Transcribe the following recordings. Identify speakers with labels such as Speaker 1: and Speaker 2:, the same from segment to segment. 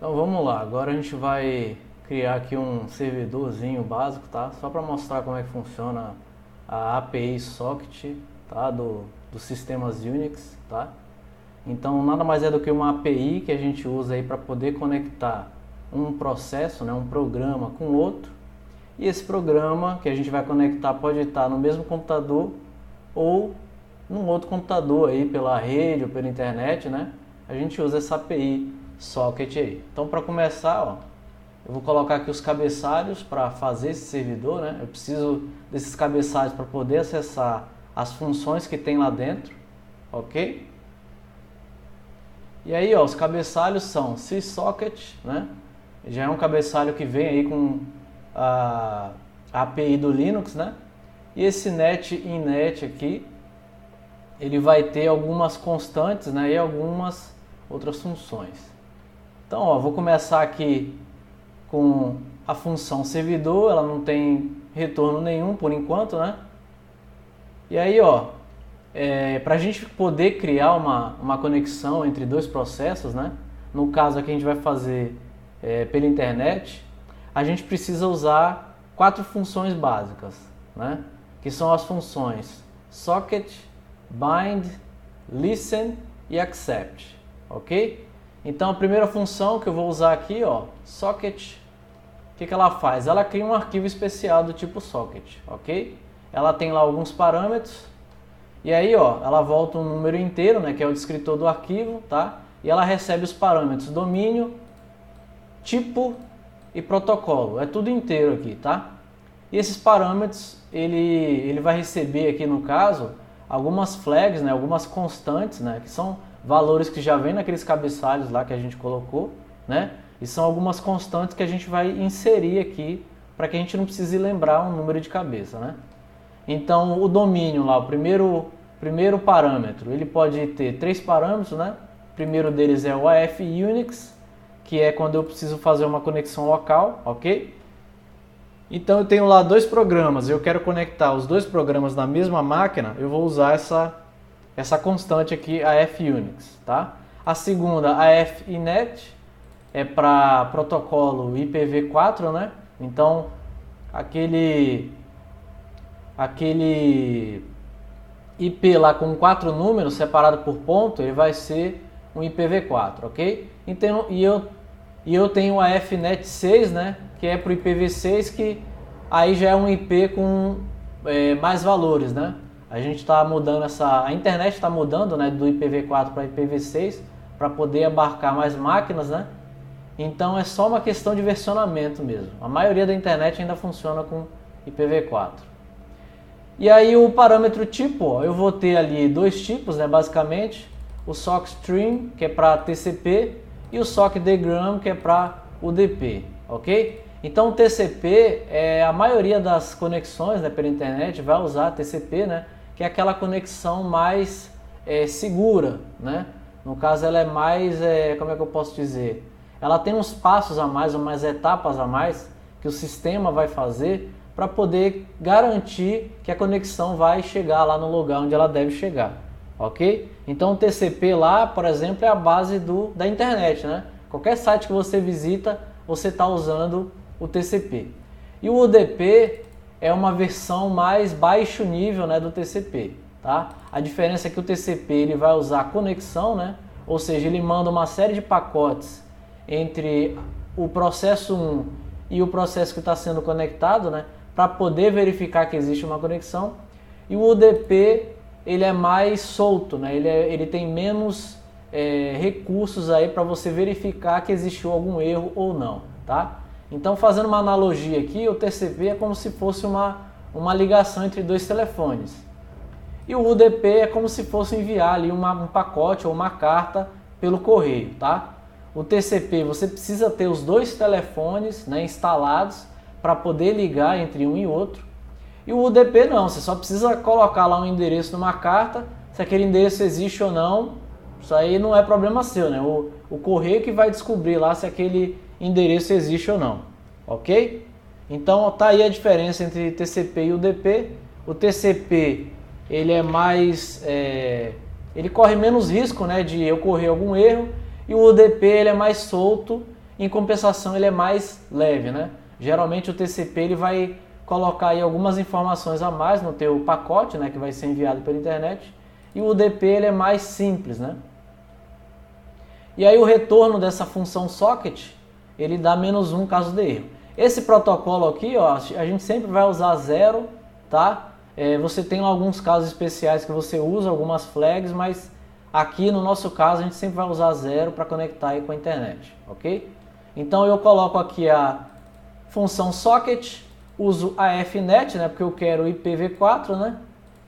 Speaker 1: Então vamos lá, agora a gente vai criar aqui um servidorzinho básico, tá? Só para mostrar como é que funciona a API Socket, tá? Dos sistemas Unix, tá? Então nada mais é do que uma API que a gente usa aí para poder conectar um processo, né, um programa com outro. E esse programa que a gente vai conectar pode estar no mesmo computador ou num outro computador aí pela rede ou pela internet, né? A gente usa essa API Socket aí. Então para começar, ó, eu vou colocar aqui os cabeçalhos para fazer esse servidor, né? Eu preciso desses cabeçalhos para poder acessar as funções que tem lá dentro, ok? E aí, ó, os cabeçalhos são syssocket, né? Já é um cabeçalho que vem aí com a API do Linux, né? E esse net innet aqui, ele vai ter algumas constantes, né? E algumas outras funções. Então, ó, vou começar aqui com a função servidor, ela não tem retorno nenhum por enquanto, né? E aí, ó, para a gente poder criar uma conexão entre dois processos, né? No caso aqui a gente vai fazer pela internet, a gente precisa usar 4 funções básicas, né? Que são as funções socket, bind, listen e accept, ok? Então a primeira função que eu vou usar aqui, ó, socket, o que ela faz? Ela cria um arquivo especial do tipo socket, ok? Ela tem lá alguns parâmetros e aí, ó, ela volta um número inteiro, né, que é o descritor do arquivo, tá? E ela recebe os parâmetros domínio, tipo e protocolo, é tudo inteiro aqui, tá? E esses parâmetros, ele vai receber aqui no caso algumas flags, né, algumas constantes, né, que são valores que já vem naqueles cabeçalhos lá que a gente colocou, né? E são algumas constantes que a gente vai inserir aqui para que a gente não precise lembrar um número de cabeça, né? Então o domínio lá, o primeiro parâmetro, ele pode ter 3 parâmetros, né? O primeiro deles é o AF Unix, que é quando eu preciso fazer uma conexão local, ok? Então eu tenho lá 2 programas, eu quero conectar os 2 programas na mesma máquina, eu vou usar essa constante aqui, AF Unix, tá? A segunda, AF Inet, é para protocolo IPv4, né? Então aquele IP lá com 4 números separado por ponto, ele vai ser um IPv4, ok? Então, e eu tenho a FNet 6, né? Que é para o IPv6, que aí já é um IP com mais valores, né? A gente está mudando a internet está mudando, né? Do IPv4 para IPv6 para poder abarcar mais máquinas, né? Então é só uma questão de versionamento mesmo. A maioria da internet ainda funciona com IPv4. E aí o parâmetro tipo, ó, eu vou ter ali 2 tipos, né, basicamente, o sockstream, que é para TCP, e o sockdgram, que é para UDP, ok? Então o TCP, a maioria das conexões, né, pela internet vai usar TCP, né, que é aquela conexão mais segura, né? No caso ela é mais, como é que eu posso dizer? Ela tem uns passos a mais, umas etapas a mais que o sistema vai fazer para poder garantir que a conexão vai chegar lá no lugar onde ela deve chegar, ok? Então o TCP lá, por exemplo, é a base da internet, né? Qualquer site que você visita, você está usando o TCP. E o UDP é uma versão mais baixo nível, né, do TCP, tá? A diferença é que o TCP ele vai usar conexão, né? Ou seja, ele manda uma série de pacotes entre o processo 1 e o processo que está sendo conectado, né, para poder verificar que existe uma conexão. E o UDP ele é mais solto, né, ele tem menos recursos aí para você verificar que existiu algum erro ou não, tá? Então, fazendo uma analogia aqui, o TCP é como se fosse uma ligação entre 2 telefones. E o UDP é como se fosse enviar ali um pacote ou uma carta pelo correio, tá? O TCP, você precisa ter os 2 telefones, né, instalados para poder ligar entre um e outro. E o UDP não, você só precisa colocar lá um endereço numa carta, se aquele endereço existe ou não, isso aí não é problema seu, né? O correio que vai descobrir lá se aquele endereço existe ou não, ok? Então tá aí a diferença entre TCP e UDP. O TCP, ele é mais, ele corre menos risco, né, de ocorrer algum erro, e o UDP ele é mais solto em compensação ele é mais leve, né? Geralmente o TCP ele vai colocar aí algumas informações a mais no teu pacote, né, que vai ser enviado pela internet, e o UDP ele é mais simples, né? E aí o retorno dessa função socket, ele dá -1 caso de erro. Esse protocolo aqui, ó, a gente sempre vai usar 0, tá? Você tem alguns casos especiais que você usa algumas flags, mas aqui no nosso caso a gente sempre vai usar 0 para conectar aí com a internet, ok? Então eu coloco aqui a função socket, uso a fnet, né, porque eu quero IPv4, né?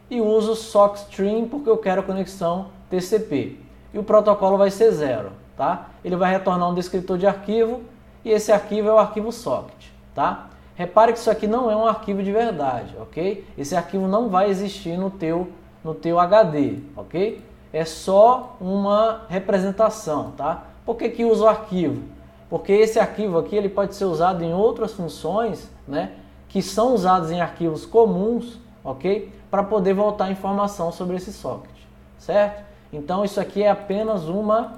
Speaker 1: E uso sockstring porque eu quero a conexão TCP. E o protocolo vai ser 0, tá? Ele vai retornar um descritor de arquivo e esse arquivo é o arquivo socket, tá? Repare que isso aqui não é um arquivo de verdade, ok? Esse arquivo não vai existir no teu HD, ok? É só uma representação, tá? Por que que usa o arquivo? Porque esse arquivo aqui ele pode ser usado em outras funções, né? Que são usadas em arquivos comuns, ok? Para poder voltar informação sobre esse socket, certo? Então isso aqui é apenas uma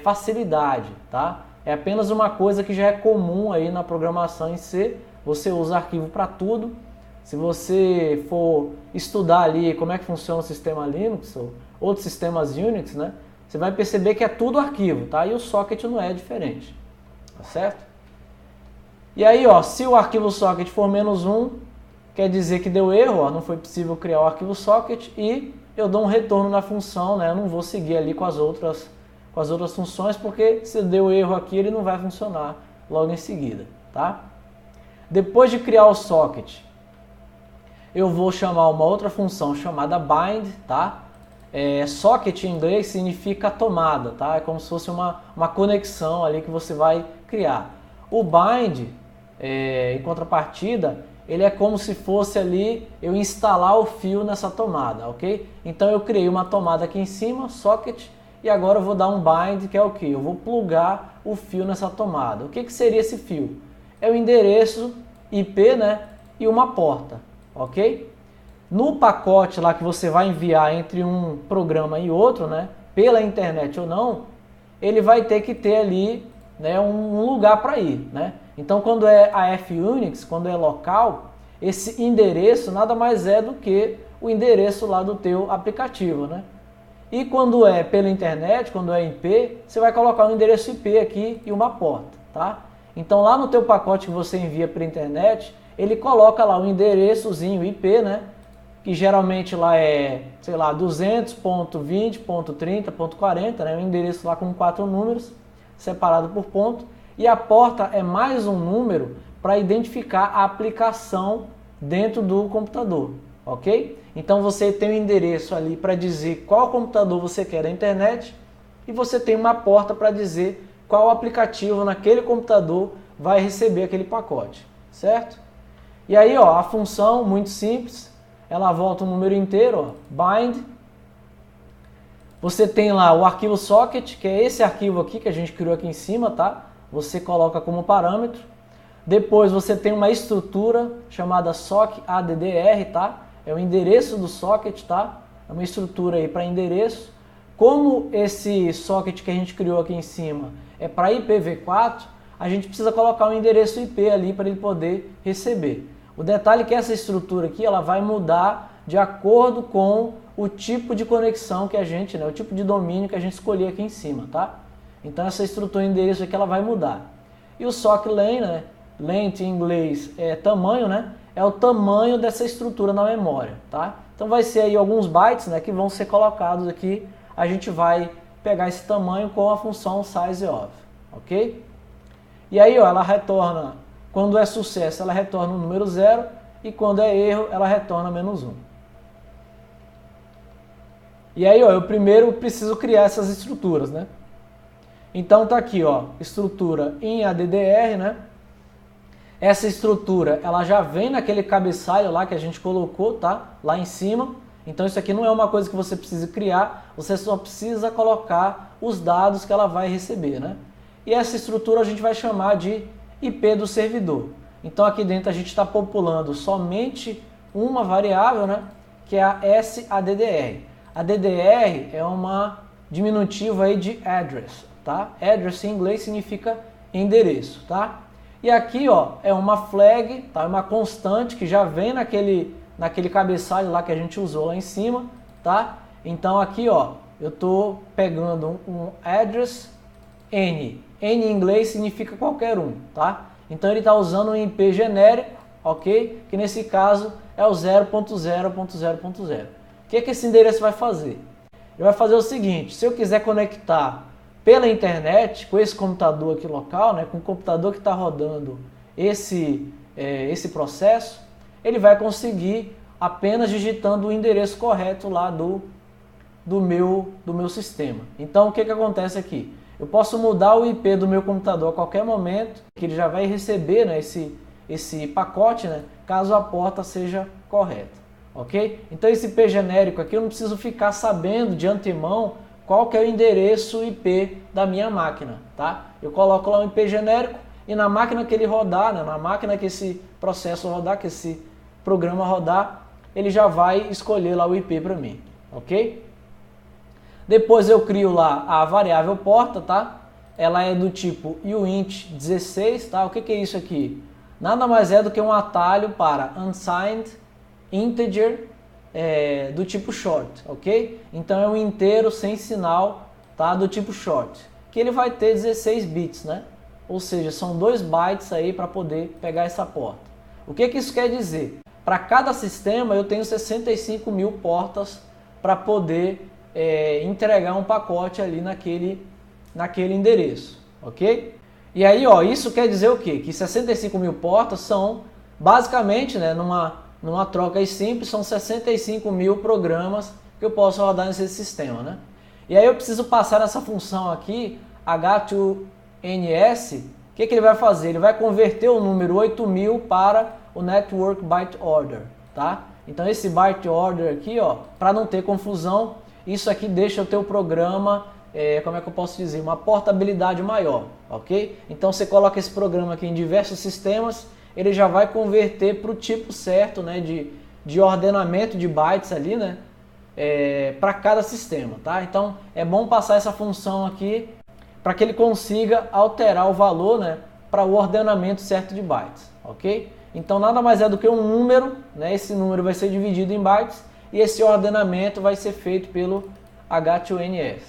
Speaker 1: facilidade, tá? É apenas uma coisa que já é comum aí na programação em C. Você usa arquivo para tudo. Se você for estudar ali como é que funciona o sistema Linux ou outros sistemas Unix, né? Você vai perceber que é tudo arquivo, tá? E o socket não é diferente, tá certo? E aí, ó, se o arquivo socket for -1, quer dizer que deu erro, ó, não foi possível criar o arquivo socket e eu dou um retorno na função, né? Eu não vou seguir ali com as outras funções, porque se deu erro aqui, ele não vai funcionar logo em seguida, tá? Depois de criar o socket, eu vou chamar uma outra função chamada bind, tá? Socket em inglês significa tomada, tá? É como se fosse uma conexão ali que você vai criar. O bind, em contrapartida, ele é como se fosse ali eu instalar o fio nessa tomada, ok? Então eu criei uma tomada aqui em cima, socket, e agora eu vou dar um bind, que é o que? Eu vou plugar o fio nessa tomada. O que seria esse fio? É o endereço IP, né? E uma porta, ok? No pacote lá que você vai enviar entre um programa e outro, né? Pela internet ou não, ele vai ter que ter ali, né, um lugar para ir, né? Então quando é AF Unix, quando é local, esse endereço nada mais é do que o endereço lá do teu aplicativo, né? E quando é pela internet, quando é IP, você vai colocar um endereço IP aqui e uma porta, tá? Então lá no teu pacote que você envia pela internet, ele coloca lá o endereçozinho IP, né? Que geralmente lá é, sei lá, 200.20.30.40, né? Um endereço lá com 4 números, separado por ponto. E a porta é mais um número para identificar a aplicação dentro do computador, ok? Então você tem um endereço ali para dizer qual computador você quer na internet e você tem uma porta para dizer qual aplicativo naquele computador vai receber aquele pacote, certo? E aí, ó, a função muito simples, ela volta um número inteiro, ó, bind. Você tem lá o arquivo socket, que é esse arquivo aqui que a gente criou aqui em cima, tá? Você coloca como parâmetro. Depois você tem uma estrutura chamada sock_addr, tá? É o endereço do socket, tá? É uma estrutura aí para endereço. Como esse socket que a gente criou aqui em cima é para IPv4, a gente precisa colocar um endereço IP ali para ele poder receber. O detalhe é que essa estrutura aqui ela vai mudar de acordo com o tipo de conexão que a gente, né, o tipo de domínio que a gente escolher aqui em cima, tá? Então essa estrutura de endereço aqui ela vai mudar. E o sock len, né, length em inglês é tamanho, né? É o tamanho dessa estrutura na memória, tá? Então vai ser aí alguns bytes, né, que vão ser colocados aqui. A gente vai pegar esse tamanho com a função sizeOf, ok? E aí, ó, ela retorna, quando é sucesso, ela retorna o número 0 e quando é erro, ela retorna -1. E aí, ó, eu primeiro preciso criar essas estruturas, né? Então tá aqui, ó, estrutura em ADDR, né? Essa estrutura, ela já vem naquele cabeçalho lá que a gente colocou, tá? Lá em cima. Então isso aqui não é uma coisa que você precisa criar, você só precisa colocar os dados que ela vai receber, né? E essa estrutura a gente vai chamar de IP do servidor. Então aqui dentro a gente está populando somente uma variável, né? Que é a SADDR. A DDR é uma diminutiva aí de address, tá? Address em inglês significa endereço, tá? E aqui, ó, é uma flag, tá? É uma constante que já vem naquele cabeçalho lá que a gente usou lá em cima, tá? Então aqui, ó, eu tô pegando um address N. N em inglês significa qualquer um, tá? Então ele está usando um IP genérico, ok? Que nesse caso é o 0.0.0.0. O que esse endereço vai fazer? Ele vai fazer o seguinte: se eu quiser conectar pela internet com esse computador aqui local, né, com o computador que está rodando esse processo, ele vai conseguir apenas digitando o endereço correto lá do meu sistema. Então o que acontece aqui? Eu posso mudar o IP do meu computador a qualquer momento, que ele já vai receber, né, esse pacote, né, caso a porta seja correta, ok? Então esse IP genérico aqui eu não preciso ficar sabendo de antemão qual que é o endereço IP da minha máquina, tá? Eu coloco lá um IP genérico e na máquina que ele rodar, né, na máquina que esse processo rodar, que esse programa rodar, ele já vai escolher lá o IP para mim, ok? Depois eu crio lá a variável porta, tá? Ela é do tipo uint16, tá? O que é isso aqui? Nada mais é do que um atalho para unsigned integer do tipo short, ok? Então é um inteiro sem sinal, tá? Do tipo short, que ele vai ter 16 bits, né? Ou seja, são 2 bytes aí para poder pegar essa porta. O que isso quer dizer? Para cada sistema eu tenho 65 mil portas para poder entregar um pacote ali naquele endereço, ok? E aí, ó, isso quer dizer o quê? Que 65 mil portas são, basicamente, né, numa troca simples, são 65 mil programas que eu posso rodar nesse sistema, né? E aí eu preciso passar essa função aqui, H2NS, o que ele vai fazer? Ele vai converter o número 8000 para o Network Byte Order, tá? Então esse Byte Order aqui, ó, para não ter confusão, isso aqui deixa o teu programa, como é que eu posso dizer, uma portabilidade maior, ok? Então você coloca esse programa aqui em diversos sistemas, ele já vai converter para o tipo certo, né, de ordenamento de bytes ali, né, para cada sistema, tá? Então é bom passar essa função aqui para que ele consiga alterar o valor, né, para o ordenamento certo de bytes, ok? Então nada mais é do que um número, né, esse número vai ser dividido em bytes, e esse ordenamento vai ser feito pelo H2NS.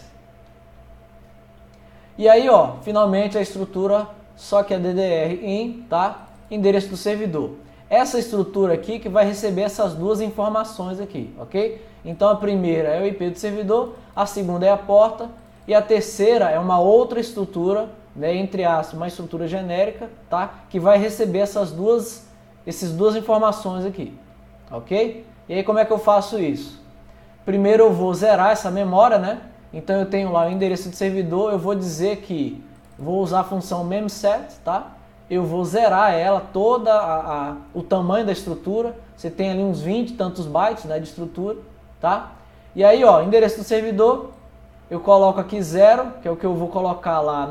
Speaker 1: E aí, ó, finalmente a estrutura sock addr in, tá? Endereço do servidor. Essa estrutura aqui que vai receber essas duas informações aqui, ok? Então a primeira é o IP do servidor, a segunda é a porta e a terceira é uma outra estrutura, né, entre aspas, uma estrutura genérica, tá? Que vai receber essas duas informações aqui, ok? E aí como é que eu faço isso? Primeiro eu vou zerar essa memória, né? Então eu tenho lá o endereço do servidor, eu vou dizer que vou usar a função memset, tá? Eu vou zerar ela, o tamanho da estrutura, você tem ali uns 20 e tantos bytes, né, de estrutura, tá? E aí, ó, endereço do servidor, eu coloco aqui 0, que é o que eu vou colocar lá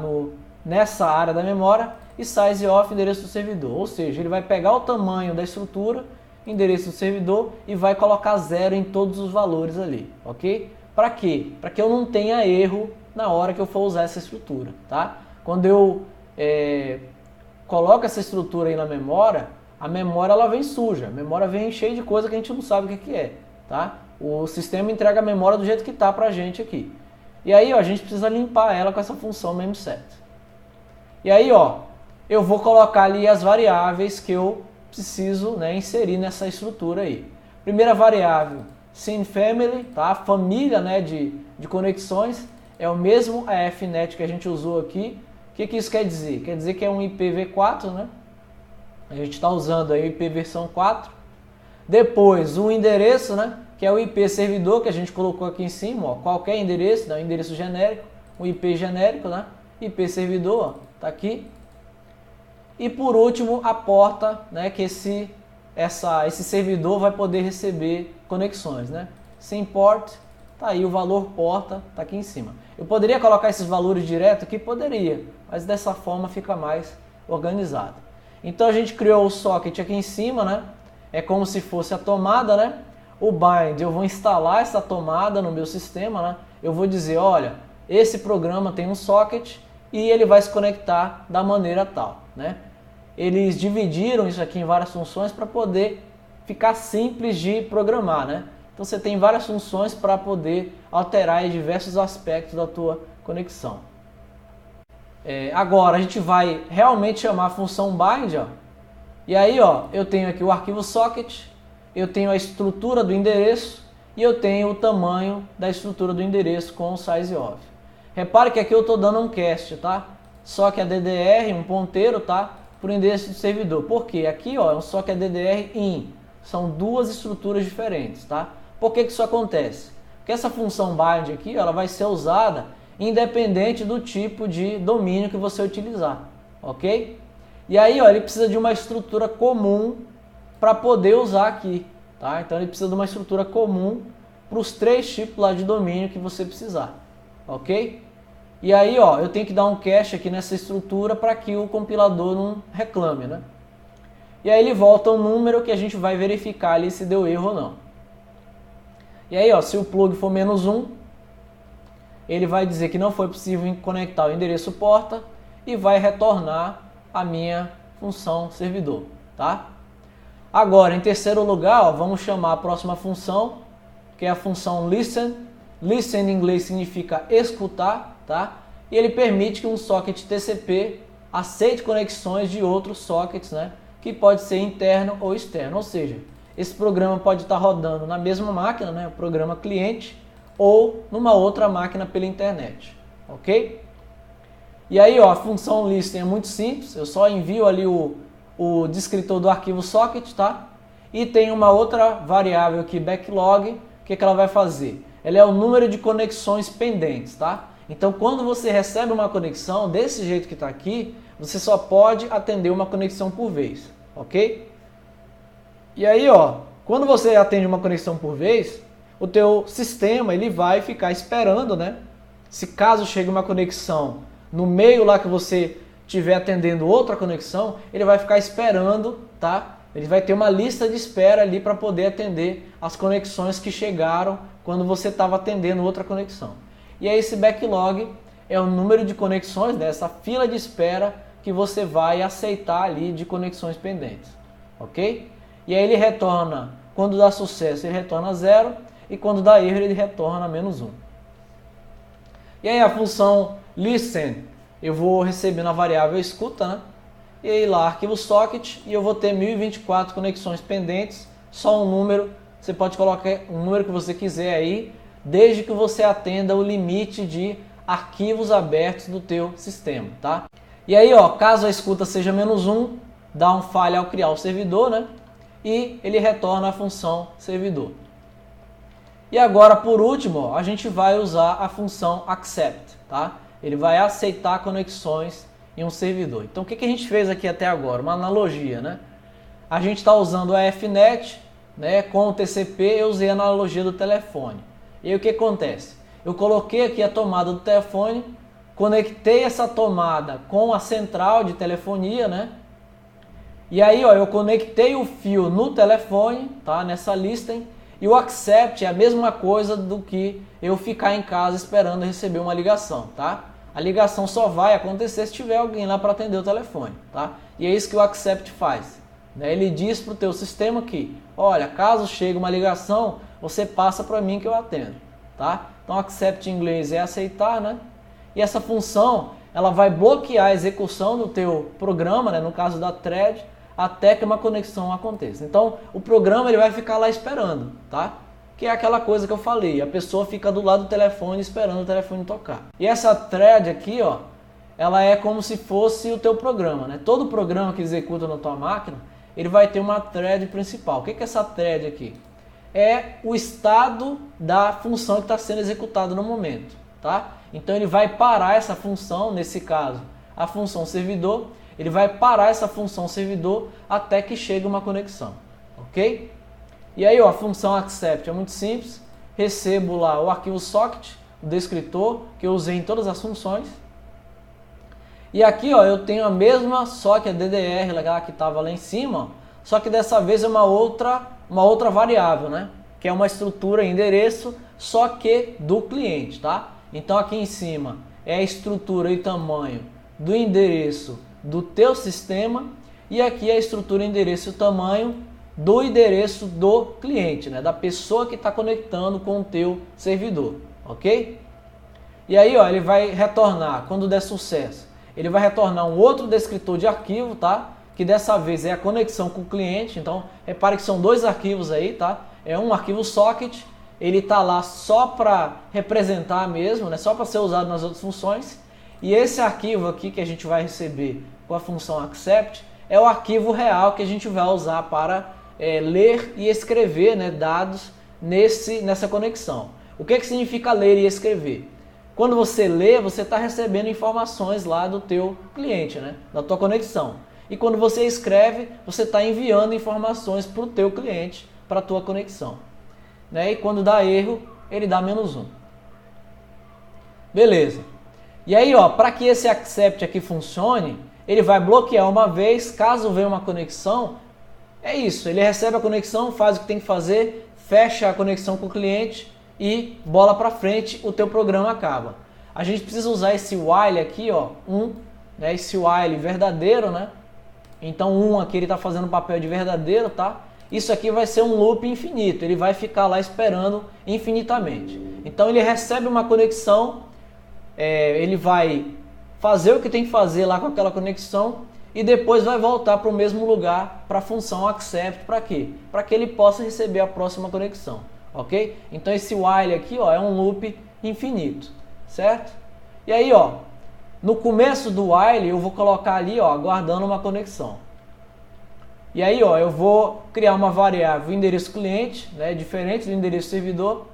Speaker 1: nessa área da memória, e size of endereço do servidor, ou seja, ele vai pegar o tamanho da estrutura, endereço do servidor e vai colocar 0 em todos os valores ali, ok? Para quê? Para que eu não tenha erro na hora que eu for usar essa estrutura, tá? Quando eu coloco essa estrutura aí na memória, a memória ela vem suja, a memória vem cheia de coisa que a gente não sabe o que é, tá? O sistema entrega a memória do jeito que tá pra gente aqui. E aí, ó, a gente precisa limpar ela com essa função memset. E aí, ó, eu vou colocar ali as variáveis que eu preciso, né, inserir nessa estrutura aí. Primeira variável, SYN_FAMILY, tá? Família, né, de conexões, é o mesmo AFNet que a gente usou aqui. O que isso quer dizer? Quer dizer que é um IPv4, né? A gente está usando aí o IP versão 4. Depois o endereço, né, que é o IP servidor que a gente colocou aqui em cima, ó, qualquer endereço, né, um endereço genérico, um IP genérico, né? IP servidor, ó, tá aqui. E por último, a porta, né, que esse servidor vai poder receber conexões, né? Sem port, tá aí o valor porta, tá aqui em cima. Eu poderia colocar esses valores direto aqui? Poderia, mas dessa forma fica mais organizado. Então a gente criou o socket aqui em cima, né? É como se fosse a tomada, né? O bind, eu vou instalar essa tomada no meu sistema, né? Eu vou dizer, olha, esse programa tem um socket e ele vai se conectar da maneira tal, né? Eles dividiram isso aqui em várias funções para poder ficar simples de programar, né? Então você tem várias funções para poder alterar diversos aspectos da tua conexão. Agora a gente vai realmente chamar a função bind, ó. E aí, ó, eu tenho aqui o arquivo socket, eu tenho a estrutura do endereço e eu tenho o tamanho da estrutura do endereço com o size of. Repare que aqui eu estou dando um cast, tá? Socket ADDR, um ponteiro, tá? Para o endereço do servidor. Por quê? Aqui, ó, é um socket ADDR in. São duas estruturas diferentes, tá? Por que isso acontece? Porque essa função bind aqui, ela vai ser usada independente do tipo de domínio que você utilizar, ok? E aí, ó, ele precisa de uma estrutura comum para poder usar aqui, tá? Então ele precisa de uma estrutura comum para os 3 tipos lá de domínio que você precisar, ok? E aí, ó, eu tenho que dar um cache aqui nessa estrutura para que o compilador não reclame, né? E aí ele volta um número que a gente vai verificar ali se deu erro ou não. E aí, ó, se o plug for -1, ele vai dizer que não foi possível conectar o endereço porta e vai retornar a minha função servidor, tá? Agora, em terceiro lugar, ó, vamos chamar a próxima função, que é a função listen. Listen em inglês significa escutar, tá? E ele permite que um socket TCP aceite conexões de outros sockets, né? Que pode ser interno ou externo, ou seja, esse programa pode estar rodando na mesma máquina, né? O programa cliente, ou numa outra máquina pela internet, ok? E aí, ó, a função listen é muito simples, eu só envio ali o descritor do arquivo socket, tá? E tem uma outra variável aqui, backlog, o que ela vai fazer? Ela é o número de conexões pendentes, tá? Então, quando você recebe uma conexão desse jeito que está aqui, você só pode atender uma conexão por vez, ok? E aí, ó, quando você atende uma conexão por vez, o teu sistema ele vai ficar esperando, né? Se caso chegue uma conexão no meio lá que você estiver atendendo outra conexão, ele vai ficar esperando, tá? Ele vai ter uma lista de espera ali para poder atender as conexões que chegaram quando você estava atendendo outra conexão. E aí esse backlog é o número de conexões dessa fila de espera que você vai aceitar ali de conexões pendentes, ok? E aí ele retorna, quando dá sucesso ele retorna 0 e quando dá erro ele retorna -1. E aí a função listen, eu vou receber na variável escuta, né? E aí lá arquivo socket e eu vou ter 1024 conexões pendentes, só um número, você pode colocar um número que você quiser aí, desde que você atenda o limite de arquivos abertos do teu sistema, tá? E aí, ó, caso a escuta seja -1, dá um falha ao criar o servidor, né? E ele retorna a função servidor. E agora, por último, ó, a gente vai usar a função accept, tá? Ele vai aceitar conexões em um servidor. Então, o que a gente fez aqui até agora? Uma analogia, né? A gente está usando a FNet, né? Com o TCP, eu usei a analogia do telefone. E aí, o que acontece? Eu coloquei aqui a tomada do telefone, conectei essa tomada com a central de telefonia, né? E aí, ó, eu conectei o fio no telefone, tá? Nessa listen. E o accept é a mesma coisa do que eu ficar em casa esperando receber uma ligação, tá? A ligação só vai acontecer se tiver alguém lá para atender o telefone, tá? E é isso que o accept faz, né? Ele diz para o teu sistema que, olha, caso chegue uma ligação, você passa para mim que eu atendo, tá? Então, accept em inglês é aceitar, né? E essa função, ela vai bloquear a execução do teu programa, né? No caso da thread, até que uma conexão aconteça. Então, o programa ele vai ficar lá esperando, tá? Que é aquela coisa que eu falei, a pessoa fica do lado do telefone esperando o telefone tocar. E essa thread aqui, ó, ela é como se fosse o teu programa, né? Todo programa que executa na tua máquina, ele vai ter uma thread principal. O que é essa thread aqui? É o estado da função que está sendo executada no momento, tá? Então ele vai parar essa função, nesse caso, a função servidor, ele vai parar essa função servidor até que chegue uma conexão, ok? E aí, ó, a função accept é muito simples, recebo lá o arquivo socket, o descritor, que eu usei em todas as funções. E aqui, ó, eu tenho a mesma socket DDR lá que estava lá em cima, ó, só que dessa vez é uma outra variável, né? Que é uma estrutura endereço, só que do cliente, tá? Então aqui em cima é a estrutura e tamanho do endereço do teu sistema, e aqui é a estrutura, endereço e tamanho do endereço do cliente, né? Da pessoa que está conectando com o teu servidor, ok? E aí, ó, ele vai retornar, quando der sucesso, ele vai retornar um outro descritor de arquivo, tá? Que dessa vez é a conexão com o cliente. Então, repare que são dois arquivos aí, tá? É um arquivo socket, ele tá lá só para representar mesmo, né? Só para ser usado nas outras funções. E esse arquivo aqui que a gente vai receber com a função accept é o arquivo real que a gente vai usar para ler e escrever, né, dados nessa conexão. O que significa ler e escrever? Quando você lê, você está recebendo informações lá do teu cliente, né, da tua conexão. E quando você escreve, você está enviando informações para o teu cliente, para a tua conexão. Né? E quando dá erro, ele dá -1. Beleza. E aí, ó, para que esse accept aqui funcione, ele vai bloquear uma vez, caso venha uma conexão. É isso, ele recebe a conexão, faz o que tem que fazer, fecha a conexão com o cliente e bola para frente, o teu programa acaba. A gente precisa usar esse while aqui, ó, né, esse while verdadeiro, né? Então aqui ele está fazendo o papel de verdadeiro, tá? Isso aqui vai ser um loop infinito, ele vai ficar lá esperando infinitamente. Então ele recebe uma conexão, ele vai fazer o que tem que fazer lá com aquela conexão e depois vai voltar para o mesmo lugar para a função accept. Para quê? Para que ele possa receber a próxima conexão, ok? Então esse while aqui, ó, é um loop infinito, certo? E aí, ó, no começo do while eu vou colocar ali, ó, aguardando uma conexão. E aí, ó, eu vou criar uma variável endereço cliente, né, diferente do endereço servidor.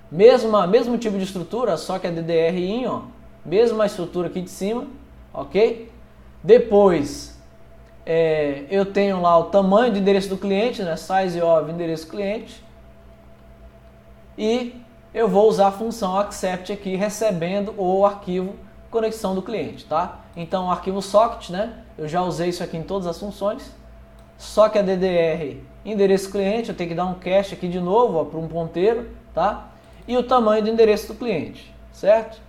Speaker 1: Mesmo tipo de estrutura, só que é DDR-in, ó, mesma estrutura aqui de cima, ok? Depois, eu tenho lá o tamanho do endereço do cliente, né, size of endereço cliente. E eu vou usar a função accept aqui, recebendo o arquivo conexão do cliente, tá? Então, o arquivo socket, né, eu já usei isso aqui em todas as funções. Só que a DDR endereço cliente, eu tenho que dar um cache aqui de novo para um ponteiro, tá? E o tamanho do endereço do cliente, certo?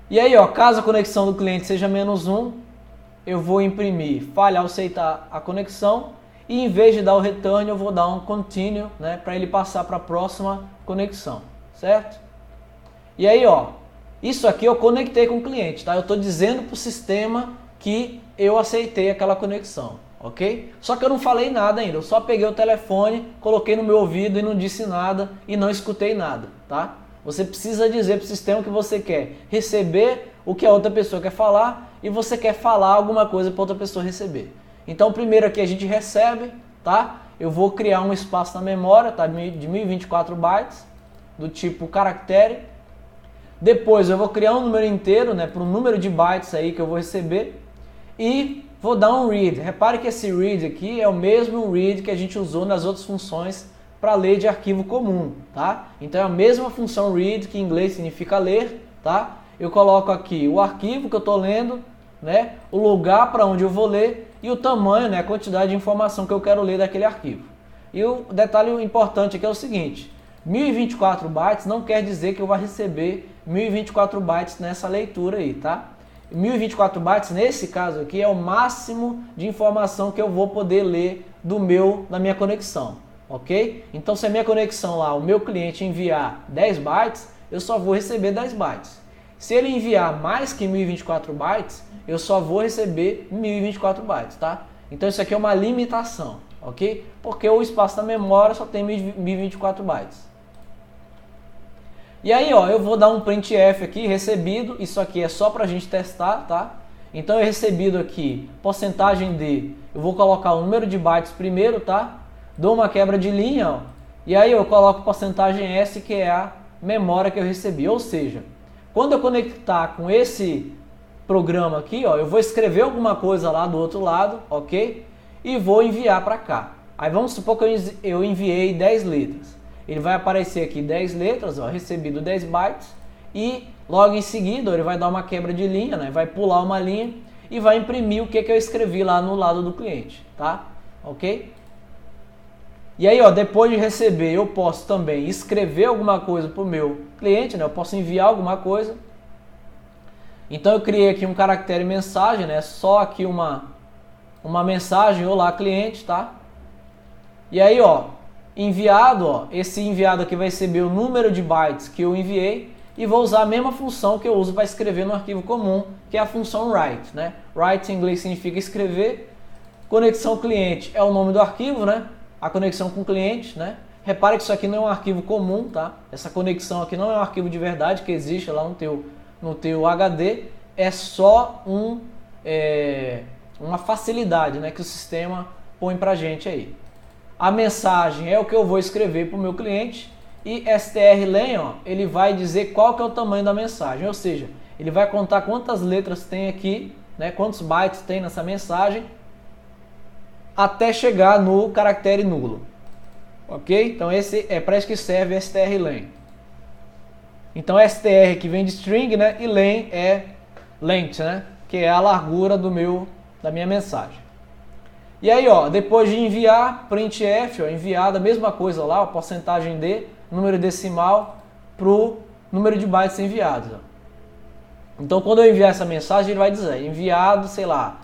Speaker 1: E aí, ó, caso a conexão do cliente seja -1, eu vou imprimir falha ao aceitar a conexão e em vez de dar o return, eu vou dar um continue, né, para ele passar para a próxima conexão, certo? E aí, ó, isso aqui eu conectei com o cliente, tá? Eu estou dizendo para o sistema que eu aceitei aquela conexão, ok? Só que eu não falei nada ainda, eu só peguei o telefone, coloquei no meu ouvido e não disse nada e não escutei nada, tá? Você precisa dizer para o sistema que você quer receber o que a outra pessoa quer falar e você quer falar alguma coisa para outra pessoa receber. Então primeiro aqui a gente recebe, tá? Eu vou criar um espaço na memória, tá? De 1024 bytes, do tipo caractere. Depois eu vou criar um número inteiro, né? Para o número de bytes aí que eu vou receber. E vou dar um read. Repare que esse read aqui é o mesmo read que a gente usou nas outras funções para ler de arquivo comum, tá? Então é a mesma função read, que em inglês significa ler, tá? Eu coloco aqui o arquivo que eu estou lendo, né? O lugar para onde eu vou ler e o tamanho, né? A quantidade de informação que eu quero ler daquele arquivo. E o detalhe importante aqui é o seguinte: 1024 bytes não quer dizer que eu vou receber 1024 bytes nessa leitura aí, tá? 1024 bytes, nesse caso aqui, é o máximo de informação que eu vou poder ler da minha conexão, ok? Então, se a minha conexão lá, o meu cliente enviar 10 bytes, eu só vou receber 10 bytes. Se ele enviar mais que 1024 bytes, eu só vou receber 1024 bytes, tá? Então, isso aqui é uma limitação, ok? Porque o espaço da memória só tem 1024 bytes. E aí, ó, eu vou dar um printf aqui, recebido, isso aqui é só pra gente testar, tá? Então, eu recebido aqui, porcentagem de, eu vou colocar o número de bytes primeiro, tá? Dou uma quebra de linha, ó, e aí eu coloco porcentagem S, que é a memória que eu recebi. Ou seja, quando eu conectar com esse programa aqui, ó, eu vou escrever alguma coisa lá do outro lado, ok? E vou enviar para cá. Aí vamos supor que eu enviei 10 letras. Ele vai aparecer aqui 10 letras, ó, recebido 10 bytes, e logo em seguida ele vai dar uma quebra de linha, né? Vai pular uma linha e vai imprimir o que eu escrevi lá no lado do cliente, tá? Ok? E aí, ó, depois de receber, eu posso também escrever alguma coisa para o meu cliente, né? Eu posso enviar alguma coisa. Então eu criei aqui um caractere mensagem, né? Só aqui uma mensagem, olá cliente, tá? E aí, ó, enviado, ó, esse enviado aqui vai receber o número de bytes que eu enviei e vou usar a mesma função que eu uso para escrever no arquivo comum, que é a função write, né? Write em inglês significa escrever. Conexão cliente é o nome do arquivo, né? A conexão com o cliente, né? Repare que isso aqui não é um arquivo comum, tá? Essa conexão aqui não é um arquivo de verdade que existe lá no teu HD, é só uma facilidade, né, que o sistema põe pra gente aí. A mensagem é o que eu vou escrever para o meu cliente e strlen, ó, ele vai dizer qual que é o tamanho da mensagem, ou seja, ele vai contar quantas letras tem aqui, né, quantos bytes tem nessa mensagem, até chegar no caractere nulo. Ok? Então esse é para isso que serve strlen. Então str que vem de string, né, e len é length, né, que é a largura da minha mensagem. E aí, ó, depois de enviar, printf, ó, enviada, mesma coisa lá, ó, porcentagem de, número decimal pro número de bytes enviados. Ó. Então, quando eu enviar essa mensagem, ele vai dizer enviado, sei lá,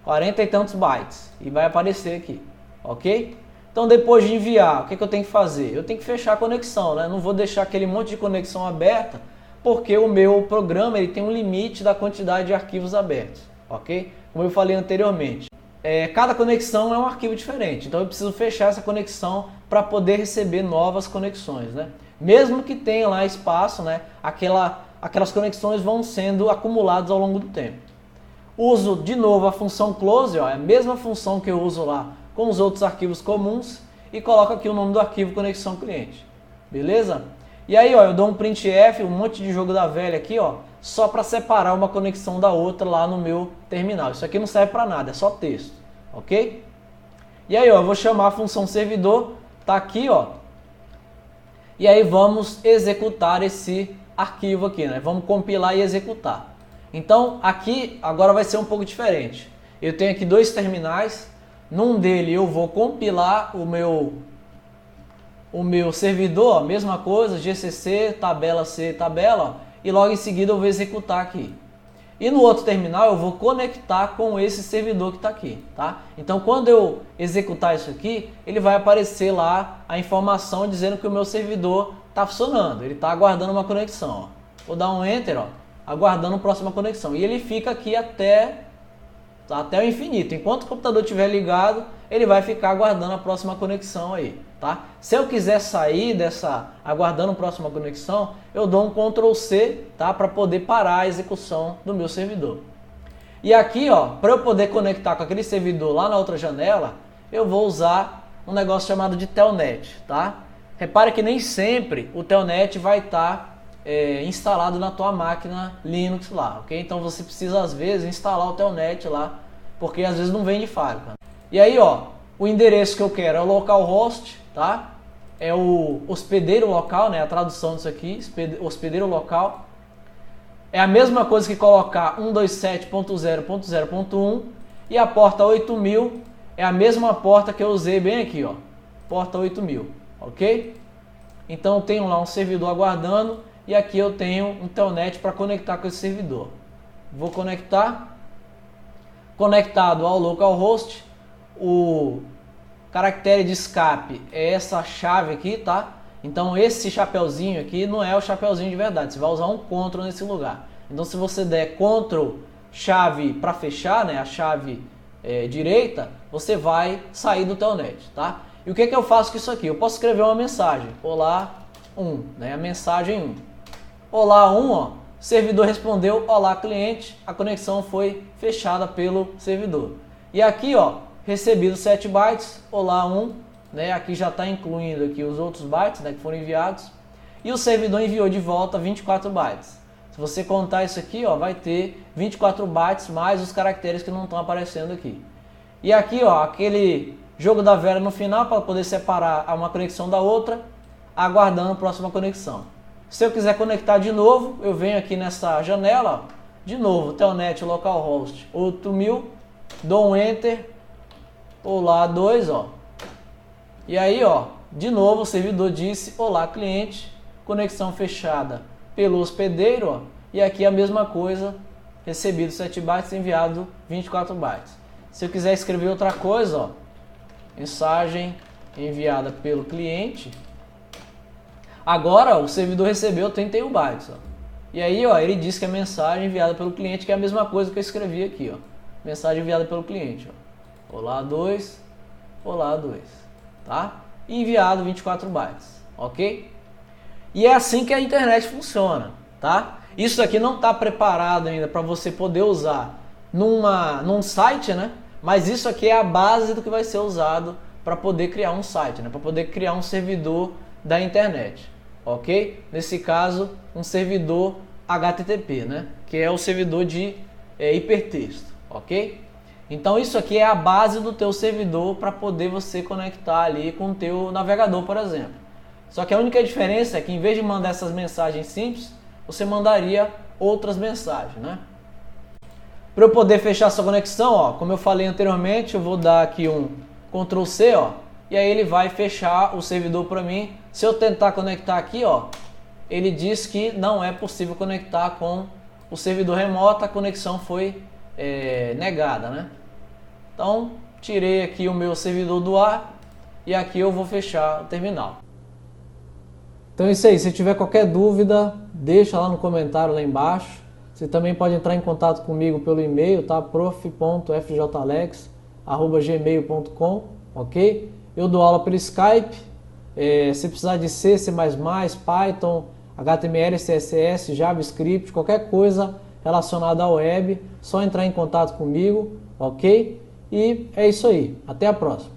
Speaker 1: 40 e tantos bytes, e vai aparecer aqui, ok? Então, depois de enviar, o que eu tenho que fazer? Eu tenho que fechar a conexão, né? Não vou deixar aquele monte de conexão aberta, porque o meu programa ele tem um limite da quantidade de arquivos abertos, ok? Como eu falei anteriormente. Cada conexão é um arquivo diferente, então eu preciso fechar essa conexão para poder receber novas conexões, né? Mesmo que tenha lá espaço, né? Aquelas conexões vão sendo acumuladas ao longo do tempo. Uso de novo a função close, ó, é a mesma função que eu uso lá com os outros arquivos comuns e coloco aqui o nome do arquivo conexão cliente, beleza? E aí, ó, eu dou um printf, um monte de jogo da velha aqui, ó, só para separar uma conexão da outra lá no meu terminal. Isso aqui não serve para nada, é só texto, ok? E aí, ó, eu vou chamar a função servidor, tá aqui, ó. E aí vamos executar esse arquivo aqui, né? Vamos compilar e executar. Então, aqui agora vai ser um pouco diferente. Eu tenho aqui dois terminais, num dele eu vou compilar o meu servidor, ó, mesma coisa, gcc, tabela C, tabela, ó, e logo em seguida eu vou executar aqui. E no outro terminal eu vou conectar com esse servidor que está aqui, tá? Então quando eu executar isso aqui, ele vai aparecer lá a informação dizendo que o meu servidor está funcionando, ele está aguardando uma conexão, ó. Vou dar um Enter, ó, aguardando a próxima conexão. E ele fica aqui até o infinito. Enquanto o computador estiver ligado, ele vai ficar aguardando a próxima conexão aí, tá? Se eu quiser sair aguardando a próxima conexão, eu dou um Ctrl C, tá? Para poder parar a execução do meu servidor. E aqui, ó, para eu poder conectar com aquele servidor lá na outra janela, eu vou usar um negócio chamado de telnet, tá? Repare que nem sempre o telnet vai estar instalado na tua máquina Linux lá, ok? Então você precisa às vezes instalar o telnet lá, porque às vezes não vem de fábrica. E aí, ó, o endereço que eu quero é o localhost, tá? É o hospedeiro local, né? A tradução disso aqui, hospedeiro local. É a mesma coisa que colocar 127.0.0.1 e a porta 8000 é a mesma porta que eu usei bem aqui, ó, porta 8000, ok? Então eu tenho lá um servidor aguardando. E aqui eu tenho um telnet para conectar com esse servidor. Vou conectar. Conectado ao localhost, o caractere de escape é essa chave aqui, tá? Então esse chapeuzinho aqui não é o chapeuzinho de verdade. Você vai usar um Ctrl nesse lugar. Então se você der Ctrl chave para fechar, né, a chave direita, você vai sair do telnet, tá? E o que eu faço com isso aqui? Eu posso escrever uma mensagem. Olá 1, né? A mensagem 1. Olá 1, ó, servidor respondeu, olá cliente, a conexão foi fechada pelo servidor. E aqui, ó, recebido 7 bytes, olá 1, né, aqui já está incluindo aqui os outros bytes, né, que foram enviados. E o servidor enviou de volta 24 bytes. Se você contar isso aqui, ó, vai ter 24 bytes mais os caracteres que não estão aparecendo aqui. E aqui, ó, aquele jogo da velha no final para poder separar uma conexão da outra, aguardando a próxima conexão. Se eu quiser conectar de novo, eu venho aqui nessa janela, ó, de novo, telnet localhost 8000, dou um Enter, olá 2, ó, E aí, ó, de novo o servidor disse: olá cliente, conexão fechada pelo hospedeiro, ó, e aqui a mesma coisa, recebido 7 bytes, enviado 24 bytes. Se eu quiser escrever outra coisa, ó, mensagem enviada pelo cliente, agora ó, o servidor recebeu 31 bytes, ó. E aí, ó, ele diz que a mensagem enviada pelo cliente, que é a mesma coisa que eu escrevi aqui, ó. Mensagem enviada pelo cliente, ó. Olá 2, olá 2, tá? E enviado 24 bytes, ok? E é assim que a internet funciona, tá? Isso aqui não está preparado ainda para você poder usar num site, né? Mas isso aqui é a base do que vai ser usado para poder criar um site, né? Para poder criar um servidor da internet, ok? Nesse caso, um servidor HTTP, né? Que é o servidor de hipertexto, ok? Então isso aqui é a base do teu servidor para poder você conectar ali com o teu navegador, por exemplo. Só que a única diferença é que em vez de mandar essas mensagens simples, você mandaria outras mensagens, né? Para eu poder fechar essa conexão, ó, como eu falei anteriormente, eu vou dar aqui um Ctrl C, ó, e aí ele vai fechar o servidor para mim. Se eu tentar conectar aqui, ó, ele diz que não é possível conectar com o servidor remoto, a conexão foi negada, né? Então, tirei aqui o meu servidor do ar e aqui eu vou fechar o terminal. Então é isso aí, se tiver qualquer dúvida, deixa lá no comentário lá embaixo. Você também pode entrar em contato comigo pelo e-mail, tá? prof.fjalex@gmail.com, ok? Eu dou aula pelo Skype, se precisar de C, C++, Python, HTML, CSS, JavaScript, qualquer coisa relacionada à web, só entrar em contato comigo, ok? E é isso aí, até a próxima.